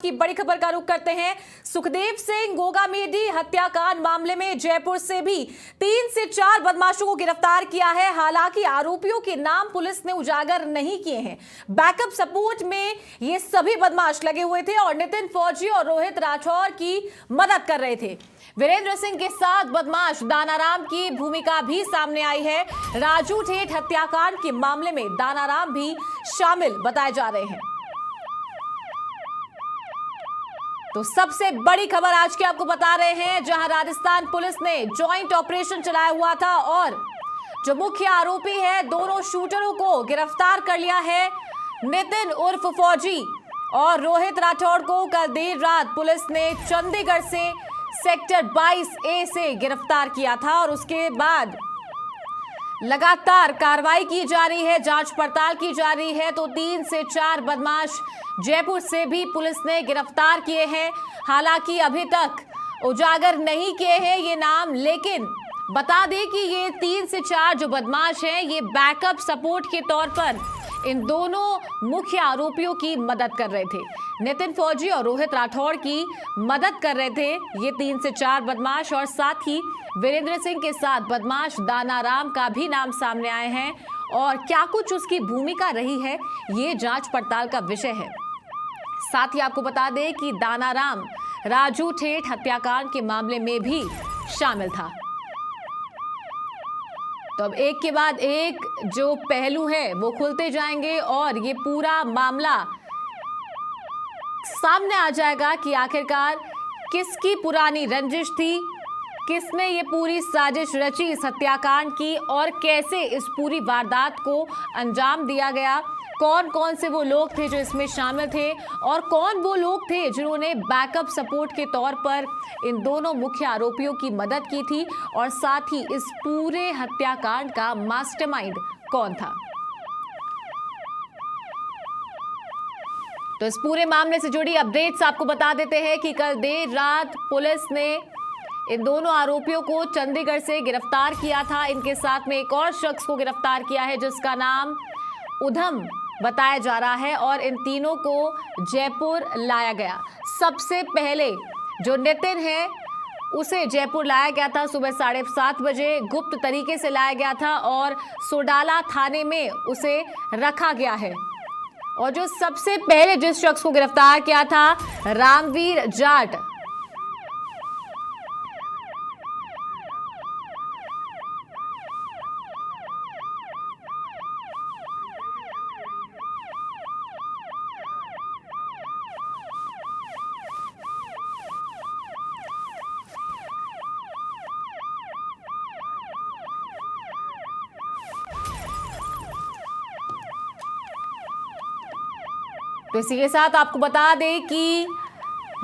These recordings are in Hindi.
की बड़ी खबर का रुख करते हैं। सुखदेव सिंह गोगामेडी हत्याकांड मामले में जयपुर से भी 3 से 4 बदमाशों को गिरफ्तार किया है। हालांकि आरोपियों के नाम पुलिस ने उजागर नहीं किए हैं। बैकअप सपोर्ट में ये सभी बदमाश लगे हुए थे और नितिन फौजी और रोहित राठौर की मदद कर रहे थे। वीरेंद्र सिंह के साथ बदमाश दानाराम की भूमिका भी सामने आई है। राजू ठेठ हत्याकांड के मामले में दानाराम भी शामिल बताए जा रहे हैं। तो सबसे बड़ी खबर आज की आपको बता रहे हैं, जहां राजस्थान पुलिस ने जॉइंट ऑपरेशन चलाया हुआ था और जो मुख्य आरोपी है दोनों शूटरों को गिरफ्तार कर लिया है। नितिन उर्फ फौजी और रोहित राठौड़ को कल देर रात पुलिस ने चंडीगढ़ से सेक्टर 22A से गिरफ्तार किया था और उसके बाद लगातार कार्रवाई की जा रही है, जांच पड़ताल की जा रही है। तो 3 से 4 बदमाश जयपुर से भी पुलिस ने गिरफ्तार किए हैं। हालांकि अभी तक उजागर नहीं किए हैं ये नाम, लेकिन बता दें कि ये 3 से 4 जो बदमाश हैं ये बैकअप सपोर्ट के तौर पर इन दोनों मुख्य आरोपियों की मदद कर रहे थे। नितिन फौजी और रोहित राठौड़ की मदद कर रहे थे ये 3 से 4 बदमाश, और साथ ही वीरेंद्र सिंह के साथ बदमाश दानाराम का भी नाम सामने आए हैं। और क्या कुछ उसकी भूमिका रही है ये जांच पड़ताल का विषय है। साथ ही आपको बता दें कि दानाराम राजू ठेठ हत्याकांड के मामले में भी शामिल था। तो अब एक के बाद एक जो पहलू है वो खुलते जाएंगे और ये पूरा मामला सामने आ जाएगा कि आखिरकार किसकी पुरानी रंजिश थी, किसने ये पूरी साजिश रची इस हत्याकांड की और कैसे इस पूरी वारदात को अंजाम दिया गया। कौन कौन से वो लोग थे जो इसमें शामिल थे और कौन वो लोग थे जिन्होंने बैकअप सपोर्ट के तौर पर इन दोनों मुख्य आरोपियों की मदद की थी, और साथ ही इस पूरे हत्याकांड का मास्टरमाइंड कौन था। तो इस पूरे मामले से जुड़ी अपडेट्स आपको बता देते हैं कि कल देर रात पुलिस ने इन दोनों आरोपियों को चंडीगढ़ से गिरफ्तार किया था। इनके साथ में एक और शख्स को गिरफ्तार किया है जिसका नाम उधम बताया जा रहा है, और इन तीनों को जयपुर लाया गया। सबसे पहले जो नितिन है उसे जयपुर लाया गया था सुबह 7:30 बजे, गुप्त तरीके से लाया गया था और सोडाला थाने में उसे रखा गया है। और जो सबसे पहले जिस शख्स को गिरफ्तार किया था रामवीर जाट, तो इसी के साथ आपको बता दें कि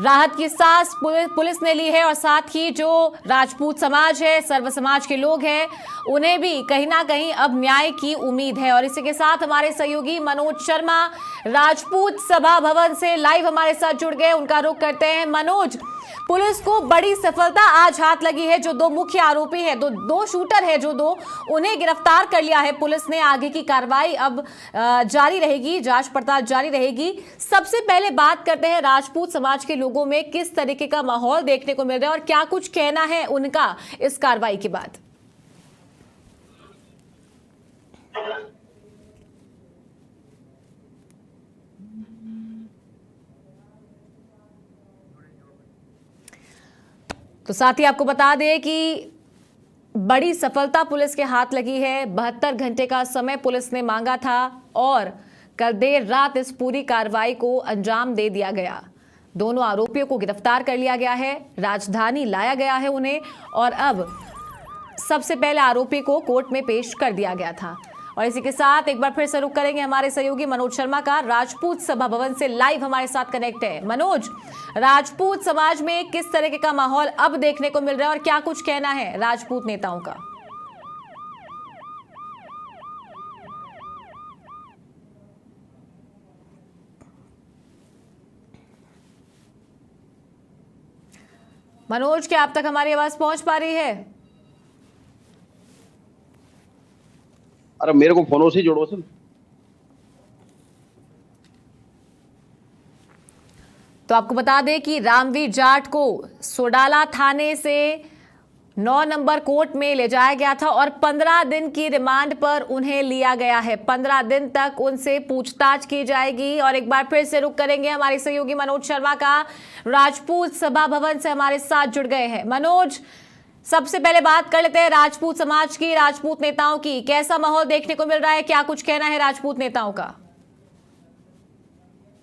राहत की सांस पुलिस ने ली है, और साथ ही जो राजपूत समाज है, सर्व समाज के लोग हैं, उन्हें भी कहीं ना कहीं अब न्याय की उम्मीद है। और इसी के साथ हमारे सहयोगी मनोज शर्मा राजपूत सभा भवन से लाइव हमारे साथ जुड़ गए, उनका रुख करते हैं। मनोज, पुलिस को बड़ी सफलता आज हाथ लगी है। जो दो मुख्य आरोपी है, दो शूटर है जो दो, उन्हें गिरफ्तार कर लिया है पुलिस ने। आगे की कार्रवाई अब जारी रहेगी, जांच पड़ताल जारी रहेगी। सबसे पहले बात करते हैं राजपूत समाज के लोगों में किस तरीके का माहौल देखने को मिल रहा है और क्या कुछ कहना है उनका इस कार्रवाई के बाद। तो साथ ही आपको बता दें कि बड़ी सफलता पुलिस के हाथ लगी है। 72 घंटे का समय पुलिस ने मांगा था और कल देर रात इस पूरी कार्रवाई को अंजाम दे दिया गया। दोनों आरोपियों को गिरफ्तार कर लिया गया है, राजधानी लाया गया है उन्हें, और अब सबसे पहले आरोपी को कोर्ट में पेश कर दिया गया था। और इसी के साथ एक बार फिर से रुख करेंगे हमारे सहयोगी मनोज शर्मा का, राजपूत सभा भवन से लाइव हमारे साथ कनेक्ट है। मनोज, राजपूत समाज में किस तरीके का माहौल अब देखने को मिल रहा है और क्या कुछ कहना है राजपूत नेताओं का। मनोज, क्या आप तक हमारी आवाज पहुंच पा रही है? अरे मेरे को फोन से जोड़ो सर। तो आपको बता दें कि रामवीर जाट को सोडाला थाने से 9 नंबर कोर्ट में ले जाया गया था और 15 दिन की रिमांड पर उन्हें लिया गया है। 15 दिन तक उनसे पूछताछ की जाएगी। और एक बार फिर से रुख करेंगे हमारे सहयोगी मनोज शर्मा का, राजपूत सभा भवन से हमारे साथ जुड़ गए हैं। मनोज, सबसे पहले बात कर लेते हैं राजपूत समाज की, राजपूत नेताओं की। कैसा माहौल देखने को मिल रहा है, क्या कुछ कहना है राजपूत नेताओं का?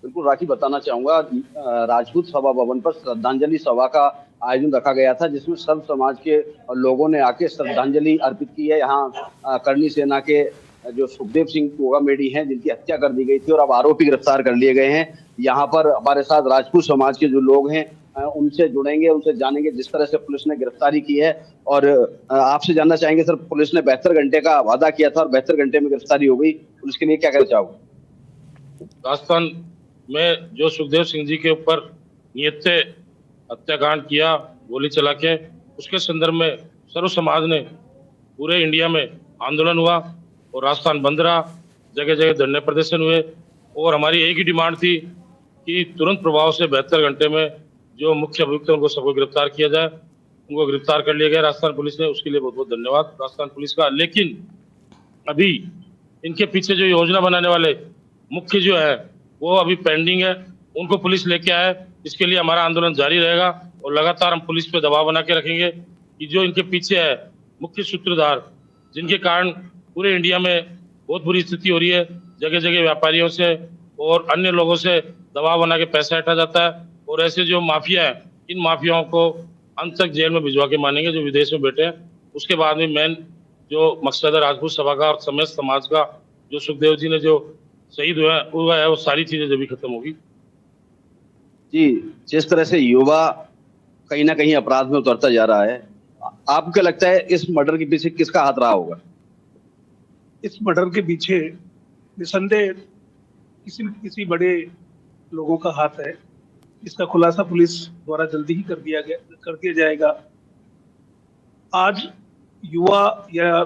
बिल्कुल राखी, बताना चाहूंगा राजपूत सभा भवन पर श्रद्धांजलि सभा का आयोजन रखा गया था, जिसमें सर्व समाज के लोगों ने आके श्रद्धांजलि अर्पित की है। यहाँ करनी सेना के जो सुखदेव सिंह कोगामेडी हैं, जिनकी हत्या कर दी गई थी और अब आरोपी गिरफ्तार कर लिए गए हैं। यहाँ पर हमारे साथ राजपूत समाज के जो लोग हैं उनसे जुड़ेंगे, उनसे जानेंगे जिस तरह से पुलिस ने गिरफ्तारी की है। और आपसे जानना चाहेंगे सर, पुलिस ने 72 घंटे का वादा किया था और 72 घंटे में गिरफ्तारी हो गई, पुलिस के लिए क्या कहना चाहोगे? राजस्थान में जो सुखदेव सिंह जी के ऊपर नियत से हत्याकांड किया गोली चला के, उसके संदर्भ में सर्व समाज ने पूरे इंडिया में आंदोलन हुआ और राजस्थान बंद रहा, जगह जगह धरने प्रदर्शन हुए। और हमारी एक ही डिमांड थी कि तुरंत प्रभाव से 72 घंटे में जो मुख्य अभियुक्त है उनको सबको गिरफ्तार किया जाए। उनको गिरफ्तार कर लिया गया राजस्थान पुलिस ने, उसके लिए बहुत बहुत धन्यवाद राजस्थान पुलिस का। लेकिन अभी इनके पीछे जो योजना बनाने वाले मुख्य जो है वो अभी पेंडिंग है, उनको पुलिस लेके आए। इसके लिए हमारा आंदोलन जारी रहेगा और लगातार हम पुलिस पे दबाव बना के रखेंगे कि जो इनके पीछे है मुख्य सूत्रधार, जिनके कारण पूरे इंडिया में बहुत बुरी स्थिति हो रही है, जगह जगह व्यापारियों से और अन्य लोगों से दबाव बना के पैसा हटा जाता है। और ऐसे जो माफिया है, इन माफियाओं को अंत तक जेल में भिजवा के मानेंगे जो विदेश में बैठे हैं। उसके बाद में मेन जो मकसद है राजपूत सभा का और समस्त समाज का, जो सुखदेव जी ने जो शहीद हुआ है, वो सारी चीजें जब भी खत्म होगी। जी, जिस तरह से युवा कहीं ना कहीं अपराध में उतरता जा रहा है, आपको क्या लगता है इस मर्डर के पीछे किसका हाथ रहा होगा? इस मर्डर के पीछे निसंदेह किसी बड़े लोगों का हाथ है। इसका खुलासा पुलिस द्वारा जल्दी ही कर दिया जाएगा। आज युवा या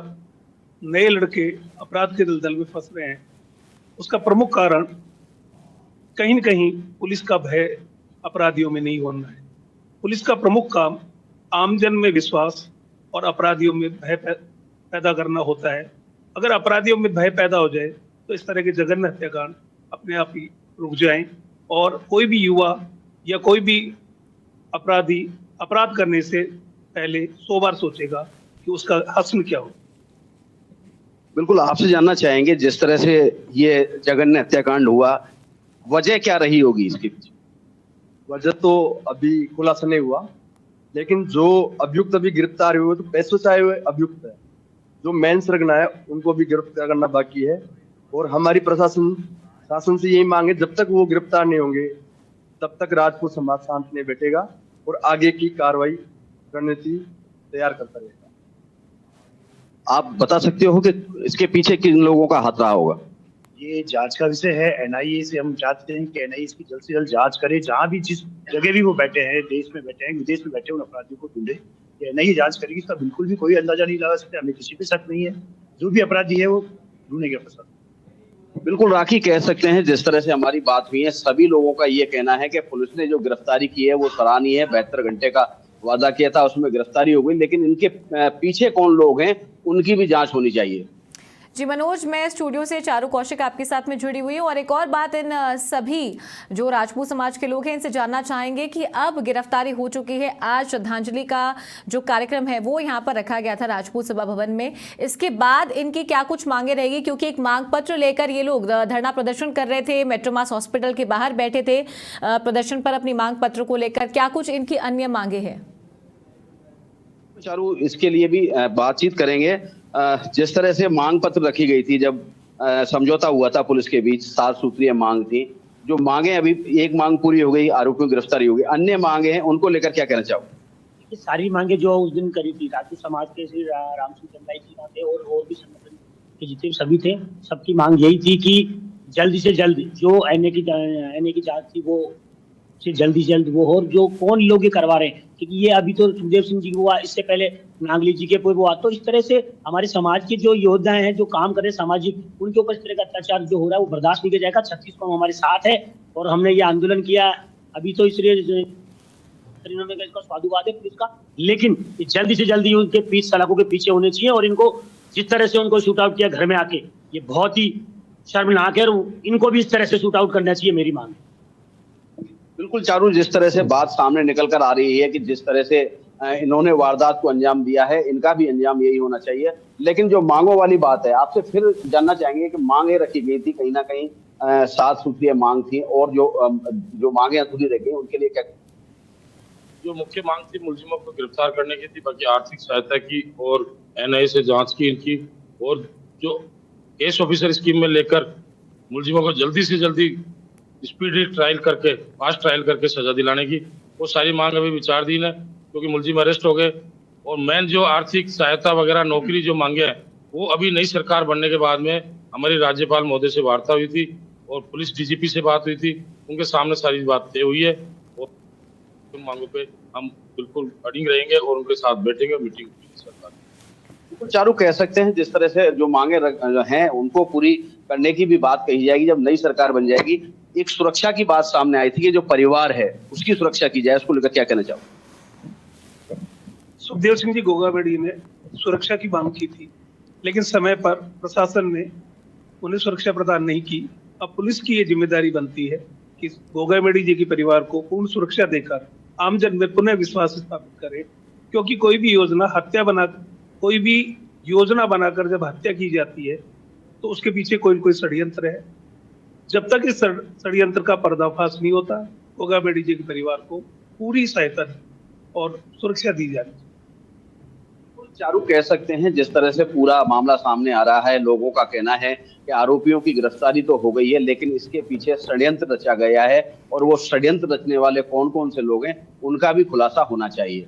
नए लड़के अपराध के दलदल में फंस रहे हैं, उसका प्रमुख कारण कहीं न कहीं पुलिस का भय अपराधियों में नहीं होना है। पुलिस का प्रमुख काम आमजन में विश्वास और अपराधियों में भय पैदा करना होता है। अगर अपराधियों में भय पैदा हो जाए तो इस तरह के जघन्य हत्याकांड अपने आप ही रुक जाएं और कोई भी युवा या कोई भी अपराधी अपराध करने से पहले 100 बार सोचेगा कि उसका हस्म क्या हो। बिल्कुल, आपसे जानना चाहेंगे जिस तरह से ये जघन्य हत्याकांड हुआ, वजह क्या रही होगी इसके पीछे? वजह तो अभी खुलासा नहीं हुआ, लेकिन जो अभियुक्त अभी गिरफ्तार हुए तो पैसों से आए हुए अभियुक्त है। जो मेन सरगना है उनको भी गिरफ्तार करना बाकी है। और हमारी शासन से यही मांगे, जब तक वो गिरफ्तार नहीं होंगे तब तक राजपूत समाज शांत नहीं बैठेगा और आगे की कार्रवाई रणनीति तैयार करता रहेगा। आप बता सकते हो कि इसके पीछे किन लोगों का हाथ रहा होगा? ये जांच का विषय है। एनआईए से हम चाहते हैं कि एनआईए इसकी जल्द से जल्द जांच करे। जहां भी जिस जगह भी वो बैठे हैं, देश में बैठे हैं, विदेश में बैठे हैं, उन अपराधियों को ढूंढे। एनआईए जांच करेगी, इसका बिल्कुल भी कोई अंदाजा नहीं लगा सकते। हमें किसी पे शक नहीं है, जो भी अपराधी है वो ढूंढेंगे अपने साथ। बिल्कुल राखी, कह सकते हैं जिस तरह से हमारी बात हुई है, सभी लोगों का ये कहना है कि पुलिस ने जो गिरफ्तारी की है वो सराहनीय है। 72 घंटे का वादा किया था, उसमें गिरफ्तारी हो गई, लेकिन इनके पीछे कौन लोग हैं उनकी भी जांच होनी चाहिए। जी मनोज, मैं स्टूडियो से चारू कौशिक आपके साथ में जुड़ी हुई हूँ और एक और बात इन सभी जो राजपूत समाज के लोग हैं इनसे जानना चाहेंगे कि अब गिरफ्तारी हो चुकी है, आज श्रद्धांजलि का जो कार्यक्रम है वो यहाँ पर रखा गया था राजपूत सभा भवन में, इसके बाद इनकी क्या कुछ मांगे रहेगी? क्योंकि एक मांग पत्र लेकर ये लोग धरना प्रदर्शन कर रहे थे, मेट्रोमास हॉस्पिटल के बाहर बैठे थे प्रदर्शन पर अपनी मांग पत्र को लेकर, क्या कुछ इनकी अन्य मांगे हैं? चारू, इसके लिए भी बातचीत करेंगे। जिस तरह से मांग पत्र रखी गई थी, जब समझौता हुआ था पुलिस के बीच, 7 सूत्रीय मांग थी। जो मांगे, अभी एक मांग पूरी हो गई, आरोपियों की गिरफ्तारी हो गई, अन्य मांगे हैं उनको लेकर क्या कहना चाहोगे? ये सारी मांगे जो उस दिन करी थी राजपूत समाज के श्री राम सिंह चंदाई जी थे और भी संगठन के जितने सभी थे, सबकी मांग यही थी कि जल्दी से जल्द जो एनए की जांच थी वो से जल्दी से जल्द वो, और जो कौन लोग ये करवा रहे हैं, क्योंकि ये अभी तो सुखदेव सिंह जी हुआ, इससे पहले नांगली जी के हुआ। तो इस तरह से हमारे समाज के जो योद्धा हैं, जो काम कर रहे हैं सामाजिक, उनके ऊपर इस तरह का अत्याचार जो हो रहा है वो बर्दाश्त नहीं किया जाएगा। 36 को हमारे साथ है और हमने ये आंदोलन किया अभी तो इसलिए में इसका साधुवाद है पुलिस का, लेकिन जल्दी से जल्दी उनके पीछे सड़कों के पीछे होने चाहिए। और इनको जिस तरह से उनको शूट आउट किया घर में आके, ये बहुत ही शर्मनाक है और इनको भी इस तरह से शूट आउट करना चाहिए, मेरी मांग है। बिल्कुल चारू, जिस तरह से बात सामने निकल कर आ रही है कि जिस तरह से इन्होंने वारदात को अंजाम दिया है, इनका भी अंजाम यही होना चाहिए। लेकिन जो मांगों वाली बात है, आपसे फिर जानना चाहेंगे कि मांगे रखी गई थी, कहीं ना कहीं 7 सूत्रीय मांग थी, और जो मांगे अधूरी रह गई उनके लिए क्या? जो मुख्य मांग थी मुलजिमों को गिरफ्तार करने की थी, बाकी आर्थिक सहायता की और एनआईए से जांच की इनकी, और जो केस ऑफिसर स्कीम में लेकर मुलजिमों को जल्दी से जल्दी स्पीडी ट्रायल करके, फास्ट ट्रायल करके सजा दिलाने की, वो सारी मांग अभी विचाराधीन है, क्योंकि मुलजिम अरेस्ट हो गए। और मेन जो आर्थिक सहायता वगैरह, नौकरी जो मांगे हैं, वो अभी नई सरकार बनने के बाद में हमारी राज्यपाल महोदय से वार्ता हुई थी और पुलिस डीजीपी से बात हुई थी, उनके सामने सारी बात तय हुई है। और उन मांगों पे हम बिल्कुल अडिग रहेंगे और उनके साथ बैठेंगे, मीटिंग सरकार। बिल्कुल चारू, कह सकते हैं जिस तरह से जो मांगे हैं उनको पूरी करने की भी बात कही जाएगी जब नई सरकार बन जाएगी। एक सुरक्षा की बात सामने आई थी कि जो परिवार है उसकी सुरक्षा की जाए, उसको लेकर क्या कहना चाहो? सुखदेव सिंह जी गोगाबेड़ी ने सुरक्षा की मांग की थी, लेकिन समय पर प्रशासन ने उन्हें सुरक्षा प्रदान नहीं की। अब पुलिस की ये जिम्मेदारी बनती है कि गोगाबेड़ी जी के परिवार को पूर्ण सुरक्षा देकर आमजन में पुनः विश्वास स्थापित करे, क्योंकि कोई भी योजना बनाकर जब हत्या की जाती है तो उसके पीछे कोई न कोई षड्यंत्र है। जब तक इस षड्यंत्र का पर्दाफाश नहीं होता, गोगाबेड़ी जी के परिवार को पूरी सहायता और सुरक्षा दी जाती है। चारू, कह सकते हैं जिस तरह से पूरा मामला सामने आ रहा है, लोगों का कहना है कि आरोपियों की गिरफ्तारी तो हो गई है, लेकिन इसके पीछे षड्यंत्र रचा गया है, और वो षड्यंत्र रचने वाले कौन कौन से लोग हैं उनका भी खुलासा होना चाहिए।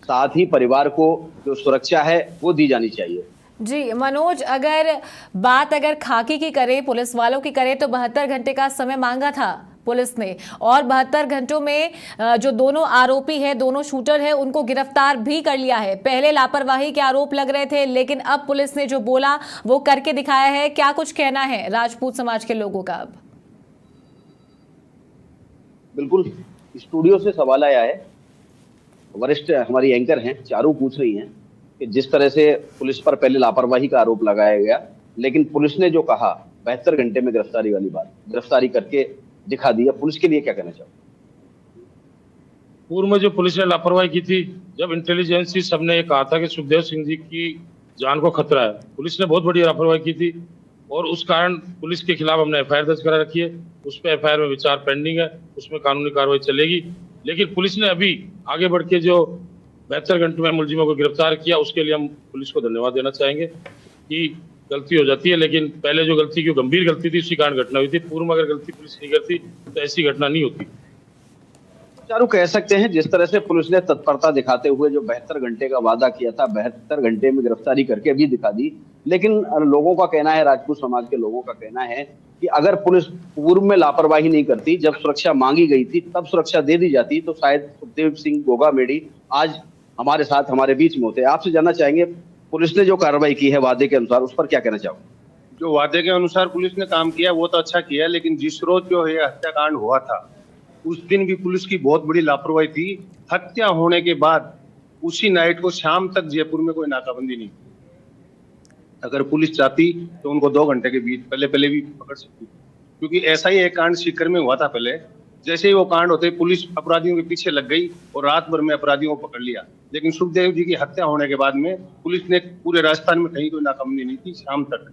साथ ही परिवार को जो सुरक्षा है वो दी जानी चाहिए। जी मनोज, अगर खाकी की करे, पुलिस वालों की करे, तो 72 घंटे का समय मांगा था पुलिस ने, और 72 घंटों में जो दोनों आरोपी है, दोनों शूटर है, उनको गिरफ्तार भी कर लिया है। पहले लापरवाही के आरोप लग रहे थे, लेकिन अब पुलिस ने जो बोला वो करके दिखाया है। क्या कुछ कहना है राजपूत समाज के लोगों का? अब बिल्कुल, स्टूडियो से सवाल आया है, वरिष्ठ हमारी एंकर हैं चारू पूछ रही हैं कि जिस तरह से पुलिस पर पहले लापरवाही का आरोप लगाया गया, लेकिन पुलिस ने जो कहा 72 घंटे में गिरफ्तारी वाली बात, गिरफ्तारी करके दिखा दिया, पुलिस के लिए क्या कहना चाहो? पूर्व में जो पुलिस ने लापरवाही की थी, जब इंटेलिजेंस सबने ये कहा था कि सुखदेव सिंह जी की जान को खतरा है, पुलिस ने बहुत बड़ी लापरवाही की थी, और उस कारण पुलिस के खिलाफ हमने एफआईआर दर्ज करा रखी है। उस पर एफआईआर में विचार पेंडिंग है, उसमें कानूनी कार्रवाई चलेगी। लेकिन पुलिस ने अभी आगे बढ़ के जो 72 घंटे में मुलजिमों को गिरफ्तार किया, उसके लिए हम पुलिस को धन्यवाद देना चाहेंगे। कि गलती हो जाती है, लेकिन पहले जो गलती की गंभीर गलती थी, उसी कारण घटना हुई थी। पूर्व में अगर गलती पुलिस नहीं करती तो ऐसी घटना नहीं होती। चारू, कह सकते हैं जिस तरह से पुलिस ने तत्परता दिखाते हुए जो 72 घंटे का वादा किया था, 72 घंटे में गिरफ्तारी करके भी दिखा दी। लेकिन लोगों का कहना है, राजपूत समाज के लोगों का कहना है कि अगर पुलिस पूर्व में लापरवाही नहीं करती, जब सुरक्षा मांगी गई थी तब सुरक्षा दे दी जाती, तो शायद सुखदेव सिंह गोगाबेड़ी आज हमारे साथ, हमारे बीच में होते। आपसे जानना चाहेंगे, पुलिस ने जो कार्रवाई की है वादे के अनुसार, उस पर क्या कहना चाहो? जो वादे के अनुसार पुलिस ने काम किया वो तो अच्छा किया, लेकिन जिस रोज जो है हत्याकांड हुआ था उस दिन भी पुलिस की बहुत बड़ी लापरवाही थी। हत्या होने के बाद उसी नाइट को शाम तक जयपुर में कोई नाकाबंदी नहीं। अगर पुलिस चाहती तो उनको 2 घंटे के बीच पहले भी पकड़ सकती, क्योंकि ऐसा ही एक कांड सीकर में हुआ था। पहले जैसे ही वो कांड होते पुलिस अपराधियों के पीछे लग गई और रात भर में अपराधियों को पकड़ लिया। लेकिन सुखदेव जी की हत्या होने के बाद में पुलिस ने पूरे राजस्थान में कहीं कोई नाकाबंदी नहीं थी शाम तक।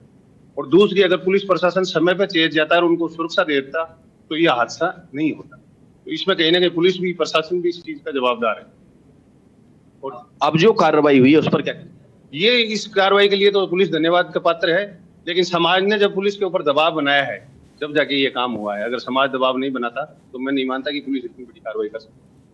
और दूसरी, अगर पुलिस प्रशासन समय पर चेत जाता है और उनको सुरक्षा देता तो यह हादसा नहीं होता। तो इसमें कहीं ना कहीं पुलिस भी, प्रशासन भी इस चीज का जवाबदार है। और अब जो कार्रवाई हुई है उस पर क्या? ये इस कार्रवाई के लिए तो पुलिस धन्यवाद का पात्र है, लेकिन समाज ने जब पुलिस के ऊपर दबाव बनाया है तब जाके ये काम हुआ है। अगर समाज दबाव नहीं बनाता तो मैं नहीं मानता कि पुलिस इतनी बड़ी कार्रवाई कर सकती।